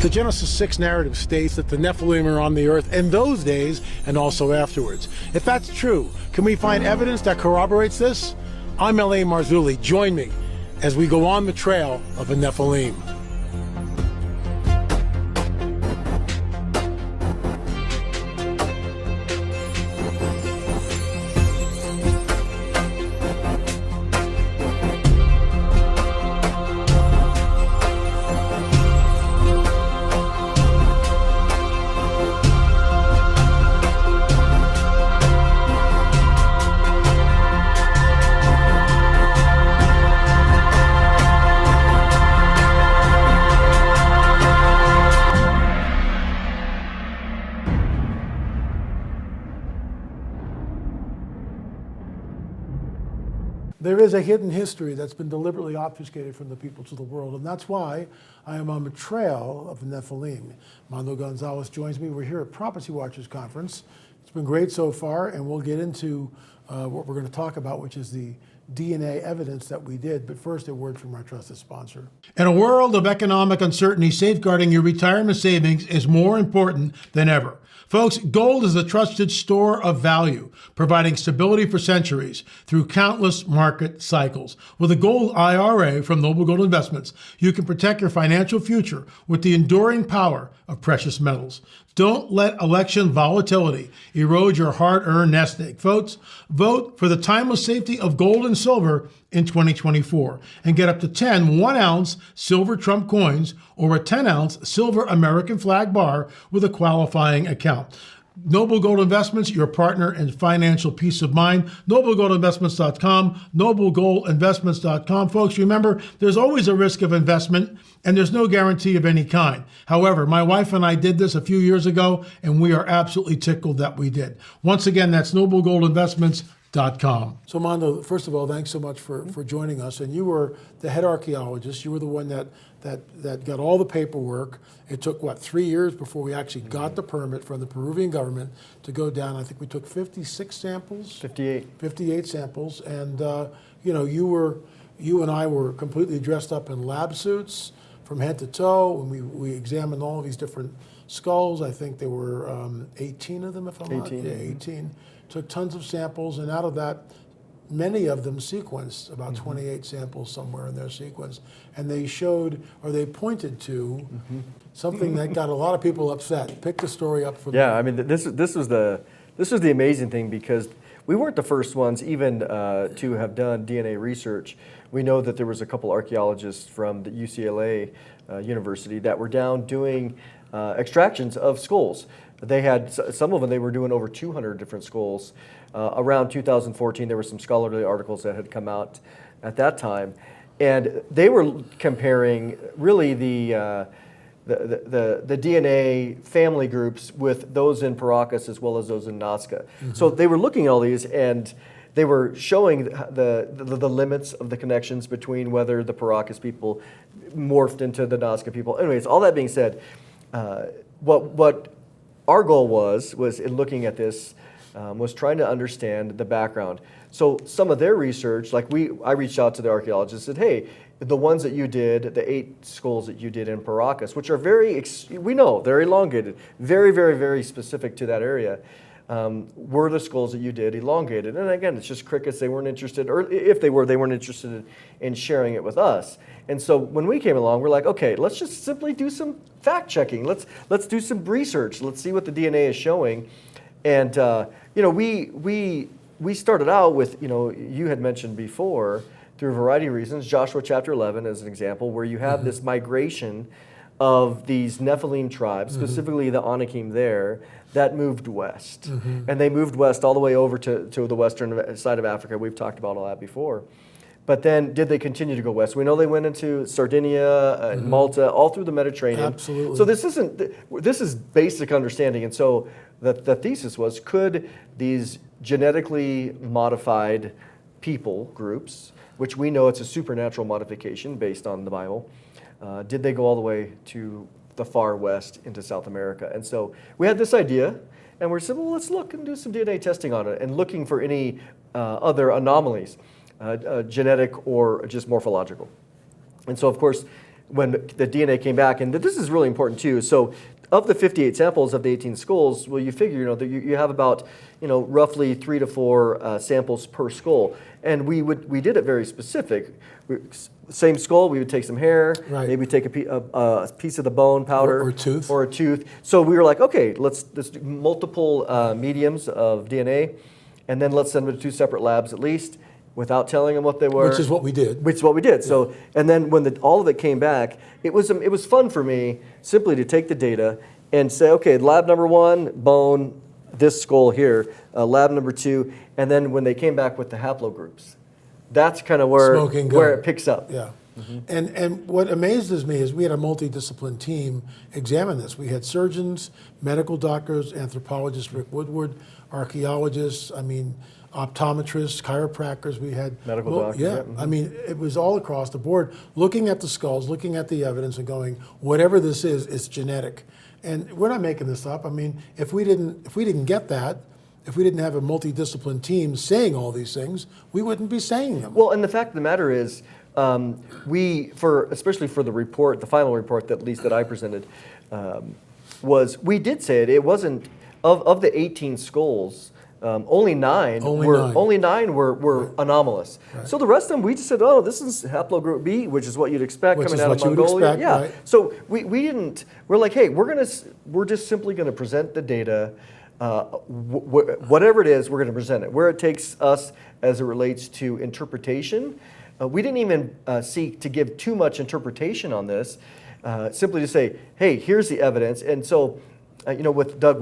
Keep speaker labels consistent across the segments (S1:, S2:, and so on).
S1: The Genesis 6 narrative states that the Nephilim are on the earth in those days and also afterwards. If that's true, can we find evidence that corroborates this? I'm L.A. Marzulli. Join me as we go on the trail of the Nephilim. There is a hidden history that's been deliberately obfuscated from the peoples of the world, and that's why I am on the trail of the Nephilim. Mondo Gonzales joins me. We're here at Prophecy Watchers Conference. It's been great so far, and we'll get into what we're going to talk about, which is the DNA evidence that we did. But first, a word from our trusted sponsor. In a world of economic uncertainty, safeguarding your retirement savings is more important than ever. Folks, gold is a trusted store of value, providing stability for centuries through countless market cycles. With a gold IRA from Noble Gold Investments, you can protect your financial future with the enduring power of precious metals. Don't let election volatility erode your hard-earned nest egg. Folks, vote for the timeless safety of gold and silver in 2024 and get up to 10 1-ounce silver Trump coins or a 10-ounce silver American flag bar with a qualifying account. Noble Gold Investments, your partner in financial peace of mind. NobleGoldInvestments.com, NobleGoldInvestments.com. Folks, remember, there's always a risk of investment, and there's no guarantee of any kind. However, my wife and I did this a few years ago, and we are absolutely tickled that we did. Once again, that's NobleGoldInvestments.com. So, Mondo, first of all, thanks so much for joining us. And you were the head archaeologist. You were the one that got all the paperwork. It took, 3 years before we actually got the permit from the Peruvian government to go down. I think we took 56 samples. 58 samples. And, you and I were completely dressed up in lab suits from head to toe. And we examined all of these different skulls. I think there were 18 of them, if I'm not. Yeah, 18. Took tons of samples, and out of that, many of them sequenced, about 28 samples somewhere in their sequence. And they showed, or they pointed to, something that got a lot of people upset. Pick the story up from
S2: I mean, this was the amazing thing, because we weren't the first ones even to have done DNA research. We know that there was a couple archaeologists from the UCLA University that were down doing extractions of skulls. They had, some of them, they were doing over 200 different skulls. Around 2014, there were some scholarly articles that had come out at that time. And they were comparing really the DNA family groups with those in Paracas as well as those in Nazca. So they were looking at all these, and they were showing the limits of the connections between whether the Paracas people morphed into the Nazca people. Anyways, all that being said, what our goal was in looking at this, was trying to understand the background. So some of their research, I reached out to the archaeologists and said, hey, the ones that you did, the 8 skulls that you did in Paracas, which are we know they're elongated, very, very, very specific to that area, were the skulls that you did elongated. And again, it's just crickets. They weren't interested, or if they were, they weren't interested in sharing it with us. And so when we came along, we're like, okay, let's just simply do some fact checking. Let's do some research. Let's see what the DNA is showing. And we started out with, you had mentioned before, through a variety of reasons, Joshua chapter 11 as an example, where you have this migration of these Nephilim tribes, specifically the Anakim there, that moved west. And they moved west all the way over to the western side of Africa. We've talked about all that before. But then, did they continue to go west? We know they went into Sardinia, Malta, all through the Mediterranean.
S1: Absolutely.
S2: So this is basic understanding. And so the thesis was, could these genetically modified people groups, which we know it's a supernatural modification based on the Bible, did they go all the way to the far west into South America? And so we had this idea, and we said, well, let's look and do some DNA testing on it, and looking for any other anomalies. Genetic or just morphological. And so, of course, when the DNA came back, and this is really important too. So of the 58 samples of the 18 skulls, well, you figure, that you have about, roughly 3 to 4 samples per skull. And we did it very specific. Same skull, we would take some hair,
S1: Right.
S2: maybe take a piece of the bone powder.
S1: Or a tooth.
S2: Or a tooth. So we were like, okay, let's do multiple mediums of DNA, and then let's send them to 2 separate labs at least, without telling them what they were.
S1: Which is what we did.
S2: Which is what we did. So, and then when all of it came back, it was fun for me simply to take the data and say, okay, lab number 1, bone, this skull here, lab number 2, and then when they came back with the haplogroups, that's kind of where it picks up.
S1: Yeah. And what amazes me is we had a multidiscipline team examine this. We had surgeons, medical doctors, anthropologists, Rick Woodward, archaeologists, optometrists, chiropractors. We had
S2: medical doctors.
S1: Yeah, it was all across the board, looking at the skulls, looking at the evidence, and going, whatever this is, it's genetic. And we're not making this up. If we didn't get that, if we didn't have a multidiscipline team saying all these things, we wouldn't be saying them.
S2: Well, and the fact of the matter is, especially for the report, the final report that at least that I presented, we did say it. It wasn't of the 18 skulls. Only nine were anomalous.
S1: Right.
S2: So the rest of them, we just said, oh, this is haplogroup B, which is what you'd expect coming out of Mongolia.
S1: Right.
S2: So we didn't. We're like, hey, we're just simply going to present the data. Whatever it is, we're going to present it. Where it takes us as it relates to interpretation, we didn't even seek to give too much interpretation on this. Simply to say, hey, here's the evidence, and so. With Rick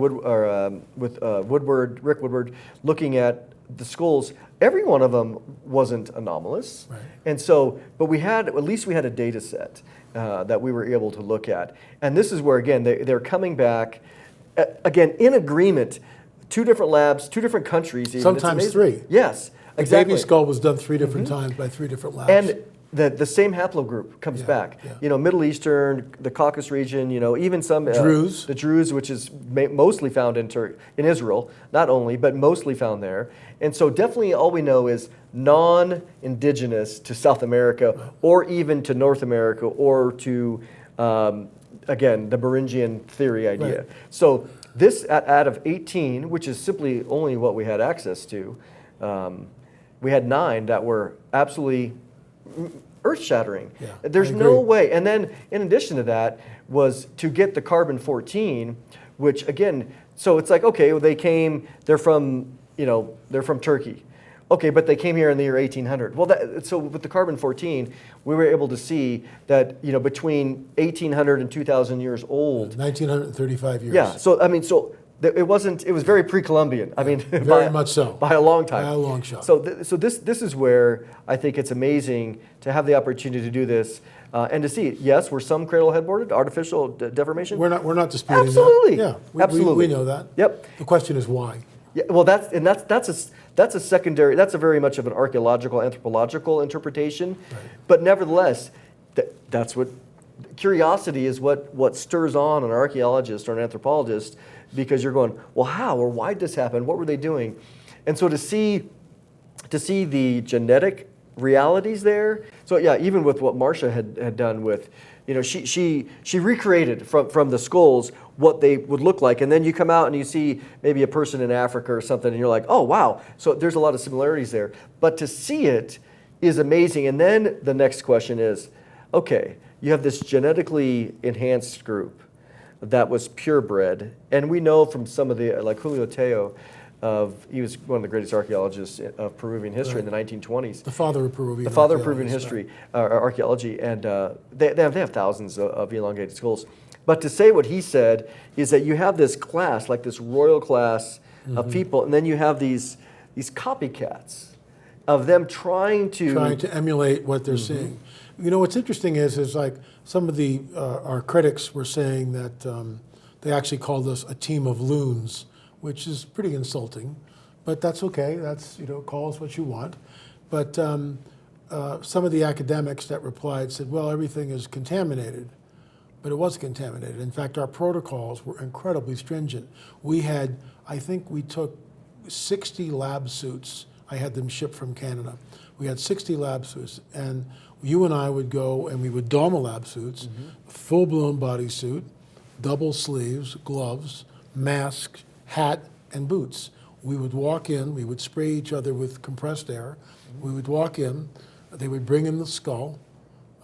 S2: Woodward, looking at the skulls, every one of them wasn't anomalous,
S1: right.
S2: And so, but at least we had a data set that we were able to look at, and this is where again they're coming back, again in agreement, 2 different labs, 2 different countries, even.
S1: Sometimes 3.
S2: Yes, exactly.
S1: The baby skull was done 3 different times by 3 different labs.
S2: And the same haplogroup comes back.
S1: Yeah.
S2: Middle Eastern, the Caucasus region, even some
S1: Druze.
S2: The Druze, which is mostly found in Israel, not only, but mostly found there. And so definitely all we know is non-indigenous to South America or even to North America or to, again, the Beringian theory idea.
S1: Right.
S2: So this out of 18, which is simply only what we had access to, we had 9 that were absolutely earth-shattering.
S1: Yeah,
S2: There's no way. And then, in addition to that, was to get the carbon-14, which again, so it's like, okay, well, they're from Turkey. Okay, but they came here in the year 1800. Well, so with the carbon-14, we were able to see that between 1800 and 2,000 years old.
S1: 1935 years.
S2: Yeah. So it wasn't. It was very pre-Columbian.
S1: Very much so.
S2: By a long time.
S1: By a long shot.
S2: So this is where I think it's amazing to have the opportunity to do this and to see. Yes, were some cradle headboarded, artificial deformation.
S1: We're not disputing
S2: Absolutely.
S1: that. Yeah.
S2: Absolutely.
S1: We know that.
S2: Yep.
S1: The question is why.
S2: Yeah. Well, that's a secondary. That's a very much of an archaeological, anthropological interpretation.
S1: Right.
S2: But nevertheless, that's what curiosity is. What stirs on an archaeologist or an anthropologist. Because you're going, well, how or why did this happen? What were they doing? And so to see the genetic realities there. So yeah, even with what Marcia had done with, she recreated from the skulls what they would look like, and then you come out and you see maybe a person in Africa or something, and you're like, oh wow. So there's a lot of similarities there. But to see it is amazing. And then the next question is, okay, you have this genetically enhanced group that was purebred, and we know from some of the, like Julio Teo, he was one of the greatest archaeologists of Peruvian history in the 1920s.
S1: The father of Peruvian.
S2: The father of Peruvian history, archaeology, and they have thousands of elongated skulls. But to say what he said is that you have this class, like this royal class of people, and then you have these copycats of them trying to
S1: emulate what they're seeing. What's interesting is like some of our critics were saying that they actually called us a team of loons, which is pretty insulting, but that's okay. That's, call us what you want. But some of the academics that replied said, well, everything is contaminated, but it was contaminated. In fact, our protocols were incredibly stringent. I think we took 60 lab suits. I had them shipped from Canada. We had 60 lab suits, and you and I would go and we would don the lab suits, full-blown bodysuit, double sleeves, gloves, mask, hat, and boots. We would walk in, we would spray each other with compressed air. We would walk in, they would bring in the skull,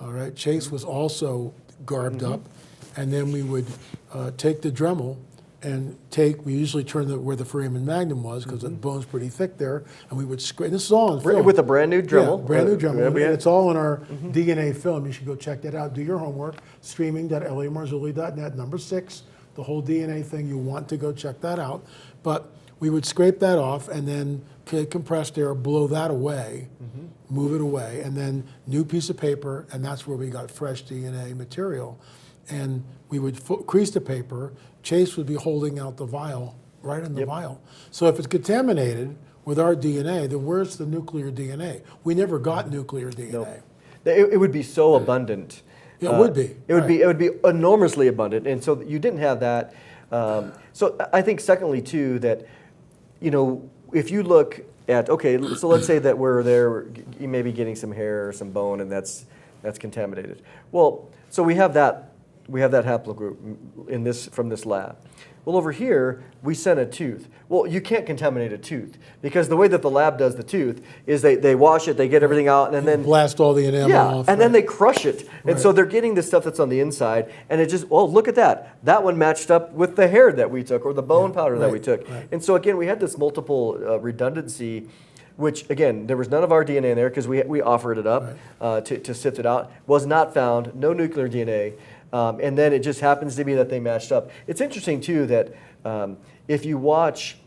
S1: all right? Chase was also garbed up, and then we would take the Dremel and we usually turn where the foramen magnum was, because the bone's pretty thick there, and we would scrape. This is all in film.
S2: With a brand new Dremel.
S1: Yeah, brand new Dremel. And
S2: Yeah.
S1: it's all in our DNA film. You should go check that out. Do your homework. Streaming.lamarzulli.net, number 6, the whole DNA thing. You want to go check that out. But we would scrape that off and then take compressed air, blow that away, move it away, and then new piece of paper, and that's where we got fresh DNA material. And we would crease the paper. Chase would be holding out the vial, right in the vial. So if it's contaminated with our DNA, then where's the nuclear DNA? We never got nuclear DNA.
S2: Nope. It would be so abundant.
S1: It would be.
S2: It would be enormously abundant, and so you didn't have that. So I think, secondly, too, that if you look at so let's say that we're there, you may be getting some hair or some bone, and that's contaminated. Well, so we have that haplogroup from this lab. Well, over here, we sent a tooth. Well, you can't contaminate a tooth, because the way that the lab does the tooth is they wash it, they get everything out, and then
S1: blast all the enamel off.
S2: And then they crush it. And so they're getting the stuff that's on the inside, and it just, look at that. That one matched up with the hair that we took, or the bone powder that we took.
S1: Right.
S2: And so again, we had this multiple redundancy, which again, there was none of our DNA in there, because we offered it up to sift it out. Was not found, no nuclear DNA. And then it just happens to be that they matched up. It's interesting too that if you watch,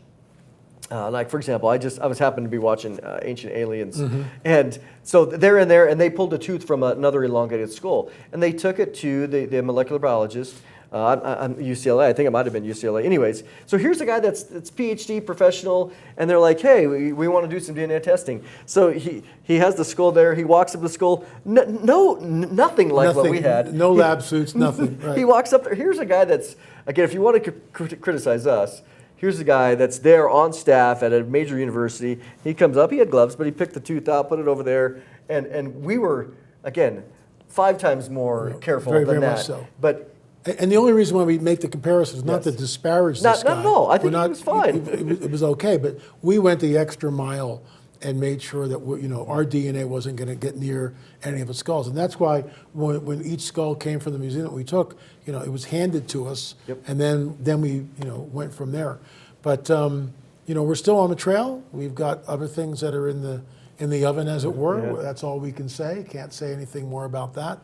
S2: like for example, I was happened to be watching Ancient Aliens, and so they're in there and they pulled a tooth from another elongated skull, and they took it to the molecular biologist. I'm UCLA. I think it might have been UCLA. Anyways, so here's a guy that's PhD professional, and they're like, hey, we want to do some DNA testing. So he has the skull there. He walks up the skull. Nothing like what we had.
S1: No lab suits, nothing. Right.
S2: He walks up there. Here's a guy that's, again, if you want to criticize us, here's a guy that's there on staff at a major university. He comes up. He had gloves, but he picked the tooth out, put it over there, and we were, again, 5 times more careful
S1: very,
S2: than
S1: very
S2: that.
S1: much so.
S2: And
S1: the only reason why we make the comparison is not to disparage this guy.
S2: Not at all. I think it was fine.
S1: It was okay, but we went the extra mile and made sure that our DNA wasn't going to get near any of the skulls, and that's why when each skull came from the museum that we took, it was handed to us, and then we went from there. But we're still on the trail. We've got other things that are in the oven, as it were.
S2: Yeah.
S1: That's all we can say. Can't say anything more about that.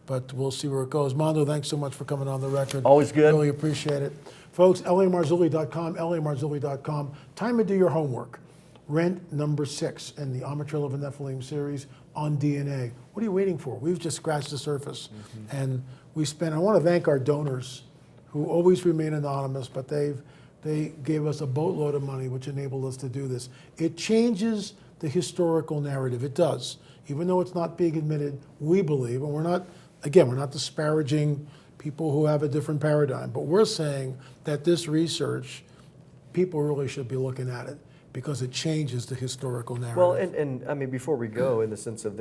S1: But we'll see where it goes. Mondo, thanks so much for coming on the record.
S2: Always good.
S1: Really appreciate it. Folks, lamarzulli.com, lamarzulli.com. Time to do your homework. Rent number 6 in the Amatrill of a Nephilim series on DNA. What are you waiting for? We've just scratched the surface. And I want to thank our donors who always remain anonymous, but they gave us a boatload of money, which enabled us to do this. It changes the historical narrative. It does. Even though it's not being admitted, we believe, and we're not disparaging people who have a different paradigm, but we're saying that this research, people really should be looking at it because it changes the historical narrative.
S2: Well, and I mean, before we go, in the sense of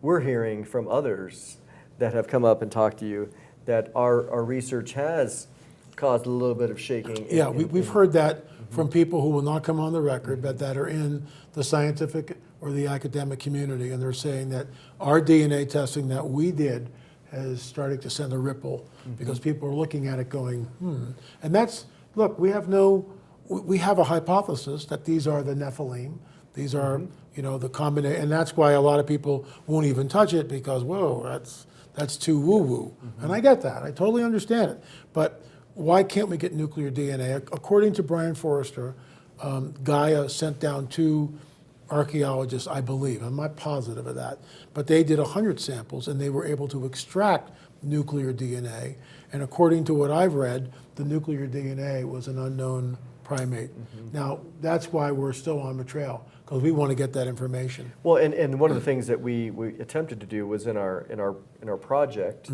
S2: we're hearing from others that have come up and talked to you that our research has caused a little bit of shaking.
S1: Yeah, we've heard that from people who will not come on the record, but that are in the scientific or the academic community, and they're saying that our DNA testing that we did has started to send a ripple because people are looking at it going, And that's, look, we have a hypothesis that these are the Nephilim. These are, the combination, and that's why a lot of people won't even touch it because, whoa, that's too woo-woo. And I get that. I totally understand it. But why can't we get nuclear DNA? According to Brian Forrester, Gaia sent down 2 archaeologists, I believe. I'm not positive of that. But they did 100 samples, and they were able to extract nuclear DNA. And according to what I've read, the nuclear DNA was an unknown primate. Now, that's why we're still on the trail, because we want to get that information.
S2: Well, and one of the things that we attempted to do was in our project,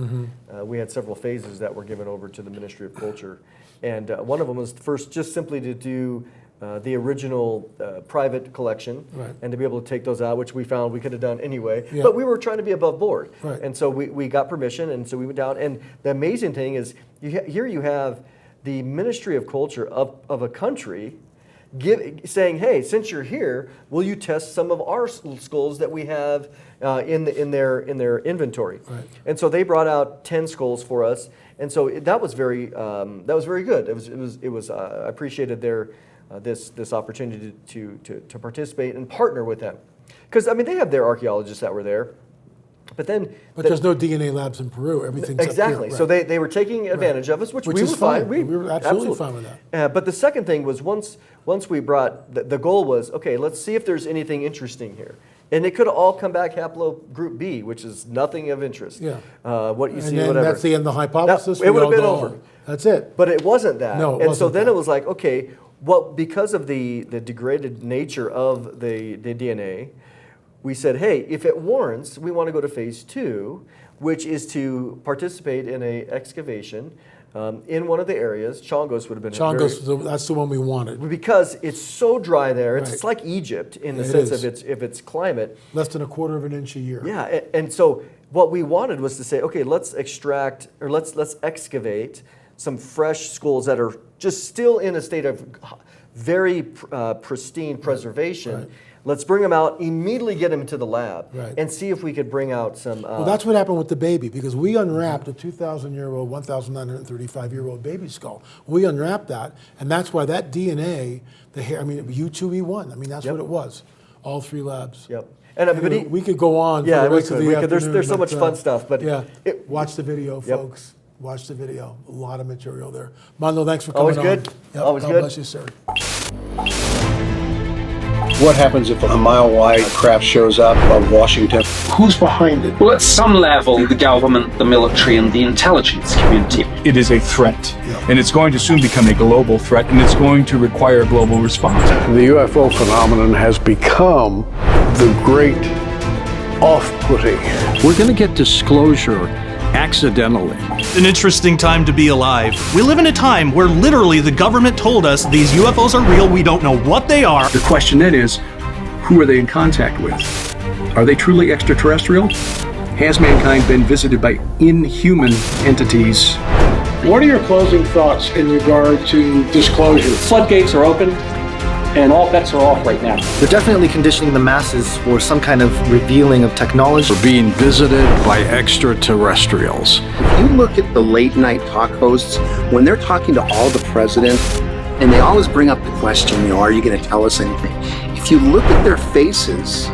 S2: we had several phases that were given over to the Ministry of Culture, and one of them was first just simply to do the original private collection,
S1: Right.
S2: and to be able to take those out, which we found we could have done anyway.
S1: Yeah.
S2: But we were trying to be above board.
S1: Right.
S2: And so we got permission, and so we went down. And the amazing thing is, here you have the Ministry of Culture of a country saying, hey, since you're here, will you test some of our skulls that we have in their inventory?
S1: Right.
S2: And so they brought out 10 skulls for us, and so that was very good. It was I appreciated their this opportunity to participate and partner with them, because I mean they have their archaeologists that were there. But
S1: there's no DNA labs in Peru. Everything's
S2: exactly.
S1: Up here.
S2: So they were taking advantage of us, which we
S1: is
S2: were fine.
S1: We were absolutely fine with that.
S2: But the second thing was once we brought the goal was, okay, let's see if there's anything interesting here, and it could all come back haplogroup B, which is nothing of interest.
S1: Yeah.
S2: What you see,
S1: then
S2: whatever.
S1: that's the end of the hypothesis.
S2: It would have
S1: we
S2: been
S1: all go
S2: over.
S1: on. That's it.
S2: But it wasn't that.
S1: No, it
S2: and
S1: wasn't
S2: so then
S1: that.
S2: it was like, okay, well, because of the degraded nature of the DNA, we said, hey, if it warrants, we want to go to phase 2, which is to participate in a excavation in one of the areas. Chongos would have been
S1: Chongos, that's the one we wanted.
S2: because it's so dry there. It's
S1: Right.
S2: like Egypt in the
S1: It
S2: sense
S1: is.
S2: of its climate.
S1: Less than a quarter of an inch a year.
S2: Yeah, and so what we wanted was to say, okay, let's extract or let's excavate some fresh skulls that are just still in a state of very pristine preservation.
S1: Right.
S2: Let's bring them out, immediately get them to the lab,
S1: Right.
S2: and see if we could bring out some.
S1: Well, that's what happened with the baby, because we unwrapped a 2,000-year-old, 1,935-year-old baby skull. We unwrapped that, and that's why that DNA, the hair, I mean, U2E1, I mean, that's what it was. All 3 labs.
S2: Yep. And
S1: Anyway, we could go on
S2: yeah,
S1: for the
S2: we
S1: rest of
S2: could.
S1: the
S2: We could.
S1: afternoon.
S2: There's so much
S1: but,
S2: fun stuff, but
S1: yeah,
S2: it-
S1: watch the video,
S2: Yep.
S1: folks. Watch the video. A lot of material there. Mondo, thanks for coming
S2: Always
S1: on.
S2: good.
S1: Yep,
S2: Always
S1: God
S2: good.
S1: bless you, sir.
S3: What happens if a mile-wide craft shows up above Washington? Who's behind it?
S4: Well, at some level, the government, the military, and the intelligence community.
S5: It is a threat, and it's going to soon become a global threat, and it's going to require a global response.
S3: The UFO phenomenon has become the great off-putting.
S6: We're going to get disclosure accidentally.
S7: An interesting time to be alive. We live in a time where literally the government told us these UFOs are real, we don't know what they are.
S6: The question then is, who are they in contact with? Are they truly extraterrestrial? Has mankind been visited by inhuman entities?
S3: What are your closing thoughts in regard to disclosure?
S4: Floodgates are open, and all bets are off right now.
S8: They're definitely conditioning the masses for some kind of revealing of technology.
S6: We're being visited by extraterrestrials.
S9: If you look at the late night talk hosts, when they're talking to all the presidents, and they always bring up the question, are you going to tell us anything? If you look at their faces,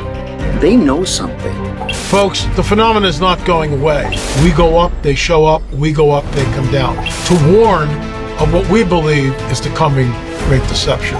S9: they know something.
S1: Folks, the phenomenon is not going away. We go up, they show up, we go up, they come down. To warn of what we believe is the coming great deception.